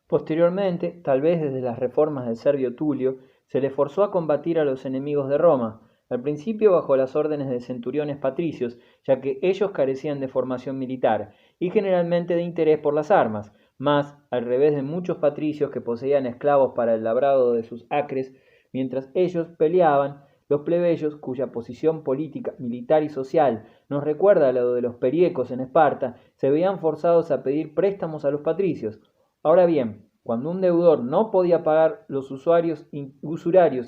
Posteriormente, tal vez desde las reformas del Servio Tulio, se le forzó a combatir a los enemigos de Roma, al principio bajo las órdenes de centuriones patricios, ya que ellos carecían de formación militar y generalmente de interés por las armas, mas, al revés de muchos patricios que poseían esclavos para el labrado de sus acres, mientras ellos peleaban, los plebeyos, cuya posición política, militar y social nos recuerda a lo de los periecos en Esparta, se veían forzados a pedir préstamos a los patricios. Ahora bien, cuando un deudor no podía pagar los usurarios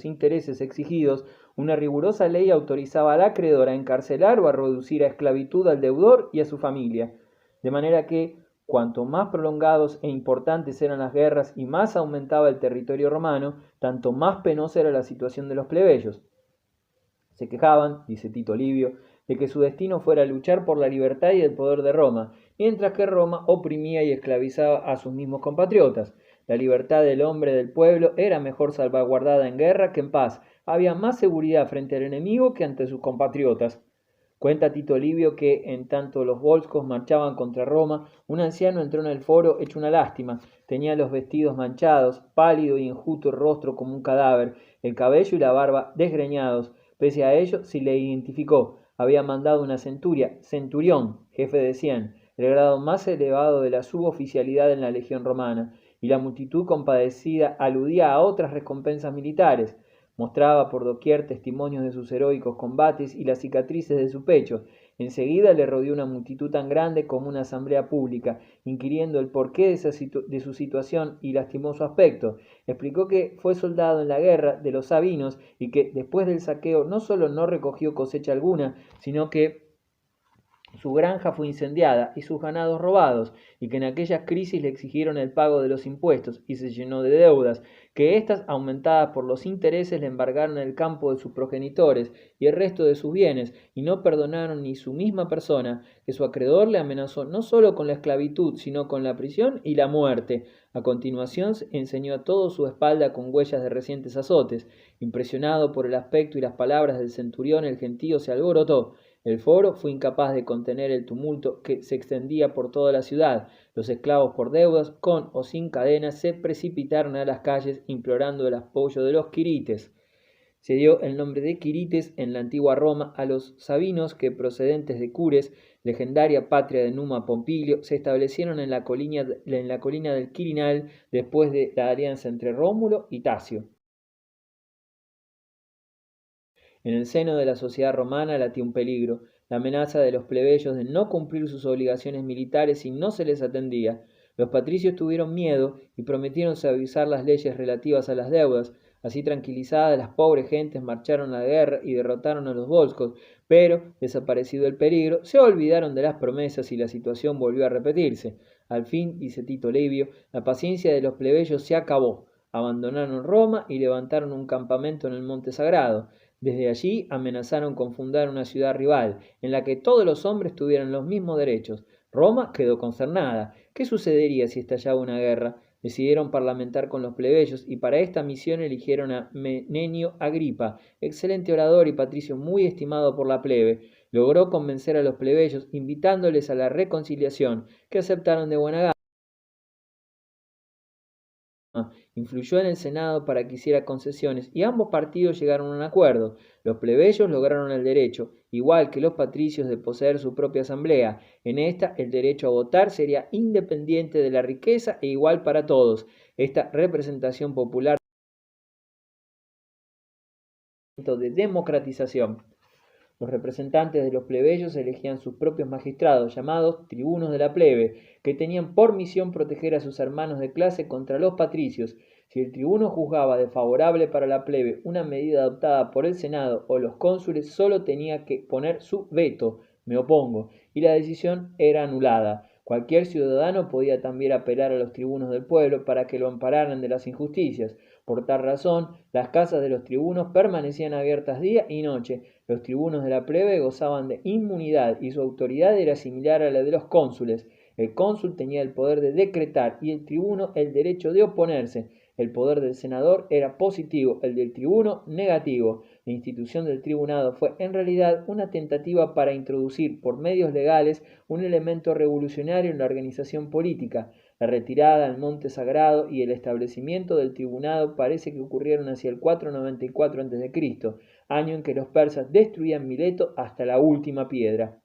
intereses exigidos, una rigurosa ley autorizaba al acreedor a encarcelar o a reducir a esclavitud al deudor y a su familia. De manera que, cuanto más prolongados e importantes eran las guerras y más aumentaba el territorio romano, tanto más penosa era la situación de los plebeyos. Se quejaban, dice Tito Livio, de que su destino fuera luchar por la libertad y el poder de Roma, mientras que Roma oprimía y esclavizaba a sus mismos compatriotas. La libertad del hombre del pueblo era mejor salvaguardada en guerra que en paz. Había más seguridad frente al enemigo que ante sus compatriotas. Cuenta Tito Livio que, en tanto los volscos marchaban contra Roma, un anciano entró en el foro hecho una lástima. Tenía los vestidos manchados, pálido y enjuto el rostro como un cadáver, el cabello y la barba desgreñados. Pese a ello, se le identificó. Había mandado una centurión, jefe de 100, el grado más elevado de la suboficialidad en la legión romana, y la multitud compadecida aludía a otras recompensas militares. Mostraba por doquier testimonios de sus heroicos combates y las cicatrices de su pecho. Enseguida le rodeó una multitud tan grande como una asamblea pública, inquiriendo el porqué de su situación y lastimoso aspecto. Explicó que fue soldado en la guerra de los Sabinos y que después del saqueo no solo no recogió cosecha alguna, sino que su granja fue incendiada y sus ganados robados, y que en aquellas crisis le exigieron el pago de los impuestos y se llenó de deudas, que éstas, aumentadas por los intereses, le embargaron el campo de sus progenitores y el resto de sus bienes, y no perdonaron ni su misma persona, que su acreedor le amenazó no solo con la esclavitud, sino con la prisión y la muerte. A continuación enseñó a todos su espalda con huellas de recientes azotes. Impresionado por el aspecto y las palabras del centurión, el gentío se alborotó. El foro fue incapaz de contener el tumulto que se extendía por toda la ciudad. Los esclavos por deudas, con o sin cadenas, se precipitaron a las calles implorando el apoyo de los quirites. Se dio el nombre de quirites en la antigua Roma a los sabinos que, procedentes de Cures, legendaria patria de Numa Pompilio, se establecieron en la colina del Quirinal después de la alianza entre Rómulo y Tacio. En el seno de la sociedad romana latía un peligro, la amenaza de los plebeyos de no cumplir sus obligaciones militares si no se les atendía. Los patricios tuvieron miedo y prometieron suavizar las leyes relativas a las deudas. Así tranquilizadas, las pobres gentes marcharon a la guerra y derrotaron a los volscos, pero, desaparecido el peligro, se olvidaron de las promesas y la situación volvió a repetirse. Al fin, dice Tito Livio, la paciencia de los plebeyos se acabó. Abandonaron Roma y levantaron un campamento en el monte sagrado. Desde allí amenazaron con fundar una ciudad rival, en la que todos los hombres tuvieran los mismos derechos. Roma quedó consternada. ¿Qué sucedería si estallaba una guerra? Decidieron parlamentar con los plebeyos y para esta misión eligieron a Menenio Agripa, excelente orador y patricio muy estimado por la plebe. Logró convencer a los plebeyos invitándoles a la reconciliación, que aceptaron de buena gana. Influyó en el Senado para que hiciera concesiones y ambos partidos llegaron a un acuerdo. Los plebeyos lograron el derecho, igual que los patricios, de poseer su propia asamblea. En esta, el derecho a votar sería independiente de la riqueza e igual para todos. Esta representación popular de democratización. Los representantes de los plebeyos elegían sus propios magistrados, llamados tribunos de la plebe, que tenían por misión proteger a sus hermanos de clase contra los patricios. Si el tribuno juzgaba desfavorable para la plebe una medida adoptada por el Senado o los cónsules, solo tenía que poner su veto, me opongo, y la decisión era anulada. Cualquier ciudadano podía también apelar a los tribunos del pueblo para que lo ampararan de las injusticias. Por tal razón, las casas de los tribunos permanecían abiertas día y noche. Los tribunos de la plebe gozaban de inmunidad y su autoridad era similar a la de los cónsules. El cónsul tenía el poder de decretar y el tribuno el derecho de oponerse. El poder del senador era positivo, el del tribuno negativo. La institución del tribunado fue en realidad una tentativa para introducir por medios legales un elemento revolucionario en la organización política. La retirada al Monte Sagrado y el establecimiento del tribunado parece que ocurrieron hacia el 494 a.C., año en que los persas destruían Mileto hasta la última piedra.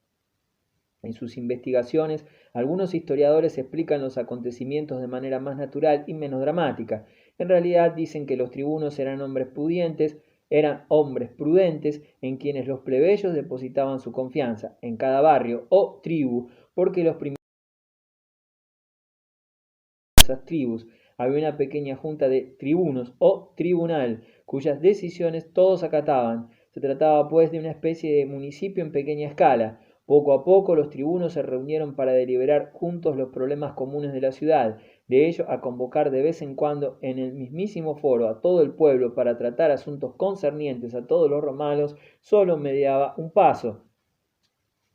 En sus investigaciones, algunos historiadores explican los acontecimientos de manera más natural y menos dramática. En realidad dicen que los tribunos eran hombres prudentes en quienes los plebeyos depositaban su confianza, en cada barrio o tribu, porque los primeros tribus había una pequeña junta de tribunos o tribunal, cuyas decisiones todos acataban. Se trataba pues de una especie de municipio en pequeña escala. Poco a poco los tribunos se reunieron para deliberar juntos los problemas comunes de la ciudad. De ello a convocar de vez en cuando en el mismísimo foro a todo el pueblo para tratar asuntos concernientes a todos los romanos, solo mediaba un paso.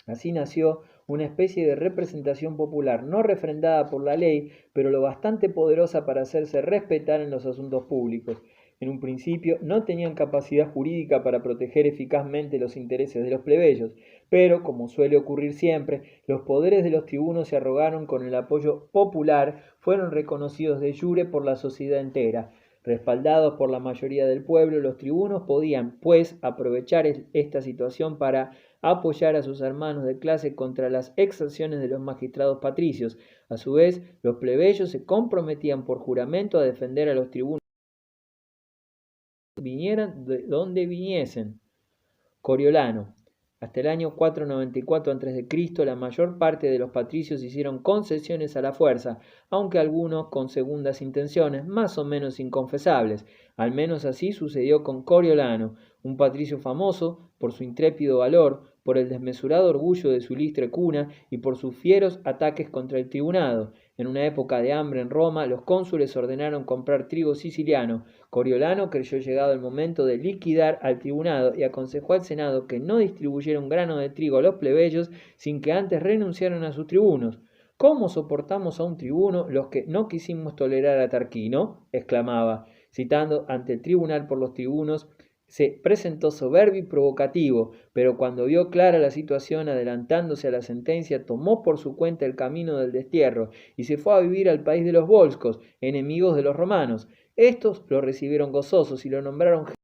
Así nació una especie de representación popular no refrendada por la ley, pero lo bastante poderosa para hacerse respetar en los asuntos públicos. En un principio no tenían capacidad jurídica para proteger eficazmente los intereses de los plebeyos, pero, como suele ocurrir siempre, los poderes de los tribunos se arrogaron con el apoyo popular, fueron reconocidos de jure por la sociedad entera. Respaldados por la mayoría del pueblo, los tribunos podían, pues, aprovechar esta situación para apoyar a sus hermanos de clase contra las exacciones de los magistrados patricios. A su vez, los plebeyos se comprometían por juramento a defender a los tribunos vinieran de donde viniesen. Coriolano. Hasta el año 494 a.C., la mayor parte de los patricios hicieron concesiones a la fuerza, aunque algunos con segundas intenciones, más o menos inconfesables. Al menos así sucedió con Coriolano, un patricio famoso por su intrépido valor, por el desmesurado orgullo de su ilustre cuna y por sus fieros ataques contra el tribunado. En una época de hambre en Roma, los cónsules ordenaron comprar trigo siciliano. Coriolano creyó llegado el momento de liquidar al tribunado y aconsejó al Senado que no distribuyera un grano de trigo a los plebeyos sin que antes renunciaran a sus tribunos. ¿Cómo soportamos a un tribuno los que no quisimos tolerar a Tarquino? Exclamaba, citando ante el tribunal por los tribunos. Se presentó soberbio y provocativo, pero cuando vio clara la situación, adelantándose a la sentencia, tomó por su cuenta el camino del destierro y se fue a vivir al país de los volscos, enemigos de los romanos. Estos lo recibieron gozosos y lo nombraron jefe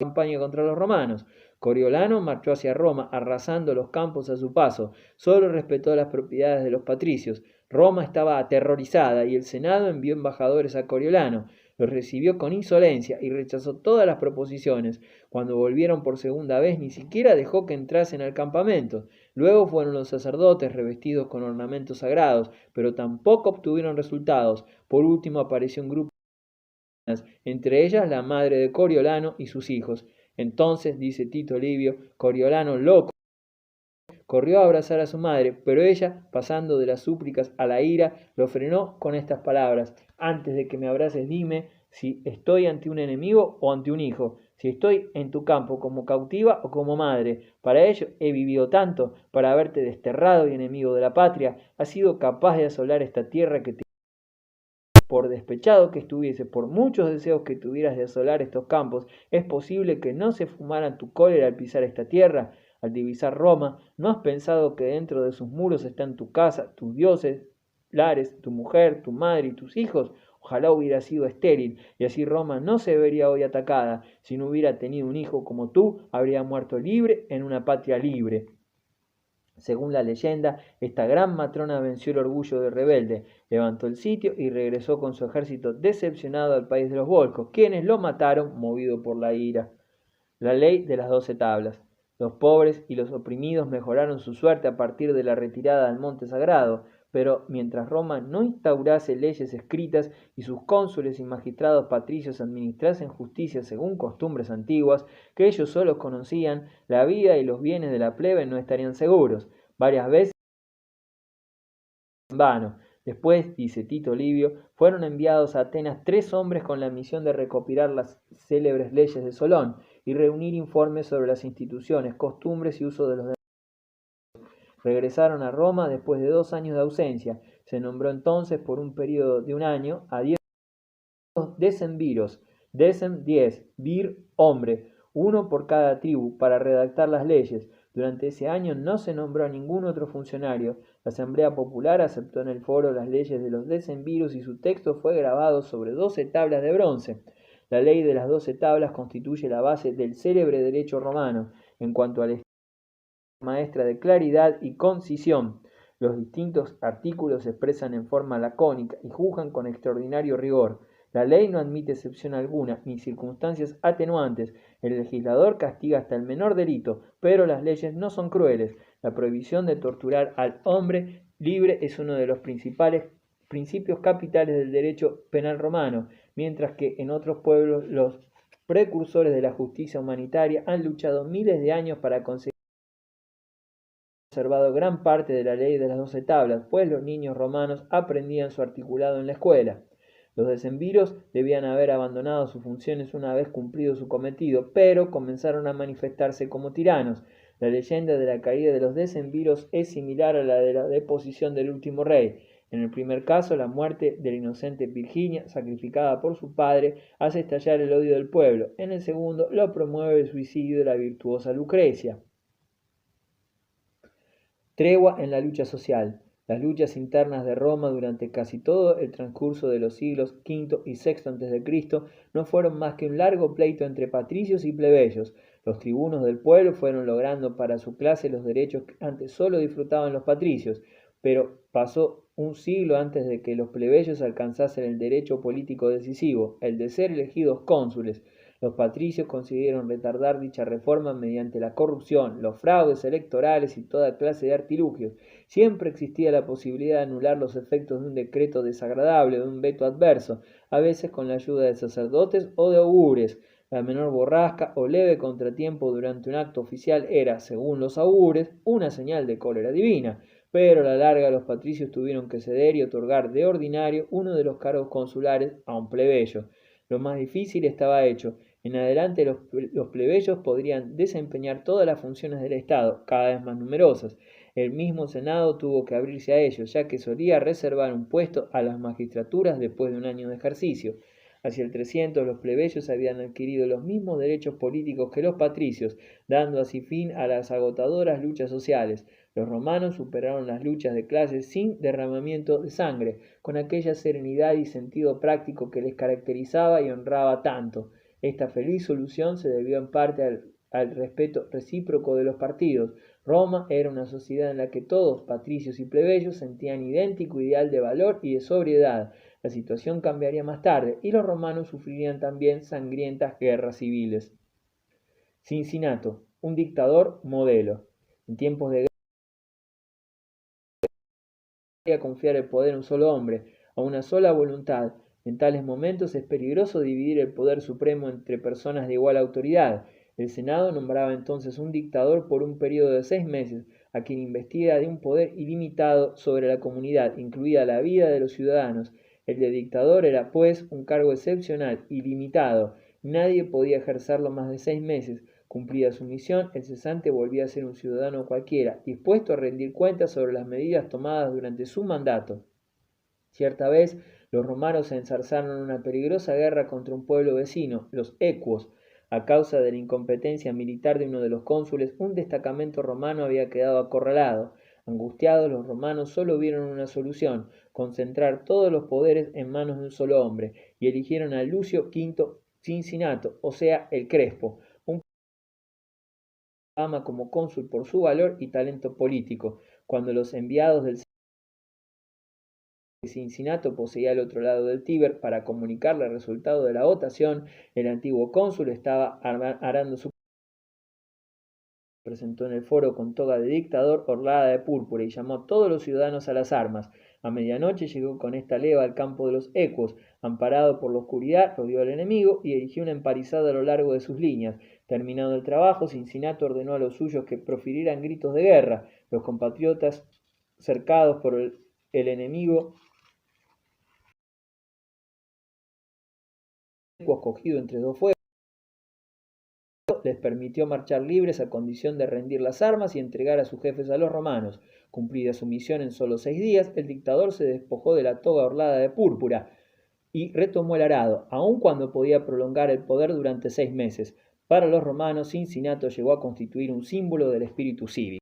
de campaña contra los romanos. Coriolano marchó hacia Roma, arrasando los campos a su paso. Solo respetó las propiedades de los patricios. Roma estaba aterrorizada y el Senado envió embajadores a Coriolano. Los recibió con insolencia y rechazó todas las proposiciones. Cuando volvieron por segunda vez, ni siquiera dejó que entrasen al campamento. Luego fueron los sacerdotes revestidos con ornamentos sagrados, pero tampoco obtuvieron resultados. Por último apareció un grupo entre ellas la madre de Coriolano y sus hijos. Entonces, dice Tito Livio, Coriolano loco corrió a abrazar a su madre, pero ella, pasando de las súplicas a la ira, lo frenó con estas palabras: antes de que me abraces, dime si estoy ante un enemigo o ante un hijo, si estoy en tu campo como cautiva o como madre. Para ello he vivido tanto, para haberte desterrado y enemigo de la patria, has sido capaz de asolar esta tierra que te... Por despechado que estuviese, por muchos deseos que tuvieras de asolar estos campos, es posible que no se fumara tu cólera al pisar esta tierra. Al divisar Roma, ¿no has pensado que dentro de sus muros están tu casa, tus dioses, lares, tu mujer, tu madre y tus hijos? Ojalá hubiera sido estéril, y así Roma no se vería hoy atacada. Si no hubiera tenido un hijo como tú, habría muerto libre en una patria libre. Según la leyenda, esta gran matrona venció el orgullo del rebelde, levantó el sitio y regresó con su ejército decepcionado al país de los volscos, quienes lo mataron movido por la ira. La ley de las 12 tablas. Los pobres y los oprimidos mejoraron su suerte a partir de la retirada al monte sagrado, pero mientras Roma no instaurase leyes escritas y sus cónsules y magistrados patricios administrasen justicia según costumbres antiguas, que ellos solos conocían, la vida y los bienes de la plebe no estarían seguros. Varias veces en vano. Después, dice Tito Livio, fueron enviados a Atenas 3 hombres con la misión de recopilar las célebres leyes de Solón y reunir informes sobre las instituciones, costumbres y usos de los demás. Regresaron a Roma después de 2 años de ausencia. Se nombró entonces por un periodo de un año a 10 decemviros, decem 10, vir hombre, uno por cada tribu, para redactar las leyes. Durante ese año no se nombró a ningún otro funcionario. La Asamblea Popular aceptó en el foro las leyes de los decemviros y su texto fue grabado sobre 12 tablas de bronce. La ley de las 12 tablas constituye la base del célebre derecho romano en cuanto al maestra de claridad y concisión. Los distintos artículos se expresan en forma lacónica y juzgan con extraordinario rigor. La ley no admite excepción alguna, ni circunstancias atenuantes. El legislador castiga hasta el menor delito, pero las leyes no son crueles. La prohibición de torturar al hombre libre es uno de los principales principios capitales del derecho penal romano, mientras que en otros pueblos los precursores de la justicia humanitaria han luchado miles de años para conseguir conservado gran parte de la ley de las 12 tablas, pues los niños romanos aprendían su articulado en la escuela. Los decemviros debían haber abandonado sus funciones una vez cumplido su cometido, pero comenzaron a manifestarse como tiranos. La leyenda de la caída de los decemviros es similar a la de la deposición del último rey. En el primer caso, la muerte de la inocente Virginia, sacrificada por su padre, hace estallar el odio del pueblo. En el segundo, lo promueve el suicidio de la virtuosa Lucrecia. Tregua en la lucha social. Las luchas internas de Roma durante casi todo el transcurso de los siglos V y VI a.C. no fueron más que un largo pleito entre patricios y plebeyos. Los tribunos del pueblo fueron logrando para su clase los derechos que antes solo disfrutaban los patricios, pero pasó un siglo antes de que los plebeyos alcanzasen el derecho político decisivo, el de ser elegidos cónsules. Los patricios consiguieron retardar dicha reforma mediante la corrupción, los fraudes electorales y toda clase de artilugios. Siempre existía la posibilidad de anular los efectos de un decreto desagradable o de un veto adverso, a veces con la ayuda de sacerdotes o de augures. La menor borrasca o leve contratiempo durante un acto oficial era, según los augures, una señal de cólera divina, pero a la larga los patricios tuvieron que ceder y otorgar de ordinario uno de los cargos consulares a un plebeyo. Lo más difícil estaba hecho. En adelante los plebeyos podrían desempeñar todas las funciones del Estado, cada vez más numerosas. El mismo Senado tuvo que abrirse a ellos, ya que solía reservar un puesto a las magistraturas después de un año de ejercicio. Hacia el 300 los plebeyos habían adquirido los mismos derechos políticos que los patricios, dando así fin a las agotadoras luchas sociales. Los romanos superaron las luchas de clases sin derramamiento de sangre, con aquella serenidad y sentido práctico que les caracterizaba y honraba tanto. Esta feliz solución se debió en parte al respeto recíproco de los partidos. Roma era una sociedad en la que todos, patricios y plebeyos, sentían idéntico ideal de valor y de sobriedad. La situación cambiaría más tarde y los romanos sufrirían también sangrientas guerras civiles. Cincinato, un dictador modelo. En tiempos de guerra, confiar el poder a un solo hombre, a una sola voluntad. En tales momentos es peligroso dividir el poder supremo entre personas de igual autoridad. El Senado nombraba entonces un dictador por un periodo de 6 meses, a quien investiga de un poder ilimitado sobre la comunidad, incluida la vida de los ciudadanos. El de dictador era, pues, un cargo excepcional, ilimitado. Nadie podía ejercerlo más de 6 meses. Cumplida su misión, el cesante volvía a ser un ciudadano cualquiera, dispuesto a rendir cuentas sobre las medidas tomadas durante su mandato. Cierta vez, los romanos se enzarzaron en una peligrosa guerra contra un pueblo vecino, los equos. A causa de la incompetencia militar de uno de los cónsules, un destacamento romano había quedado acorralado. Angustiados, los romanos solo vieron una solución: concentrar todos los poderes en manos de un solo hombre, y eligieron a Lucio V Cincinato, o sea, el Crespo, un fama como cónsul por su valor y talento político. Cuando los enviados del Cincinato poseía al otro lado del Tíber para comunicarle el resultado de la votación, el antiguo cónsul estaba arando su presentó en el foro con toga de dictador orlada de púrpura y llamó a todos los ciudadanos a las armas. A medianoche llegó con esta leva al campo de los ecuos. Amparado por la oscuridad, rodeó al enemigo y erigió una empalizada a lo largo de sus líneas. Terminado el trabajo, Cincinato ordenó a los suyos que profirieran gritos de guerra. Los compatriotas, cercados por el enemigo, cogido entre dos fuegos, les permitió marchar libres a condición de rendir las armas y entregar a sus jefes a los romanos. Cumplida su misión en solo 6 días, el dictador se despojó de la toga orlada de púrpura. y retomó el arado, aun cuando podía prolongar el poder durante 6 meses. Para los romanos, Cincinato llegó a constituir un símbolo del espíritu cívico.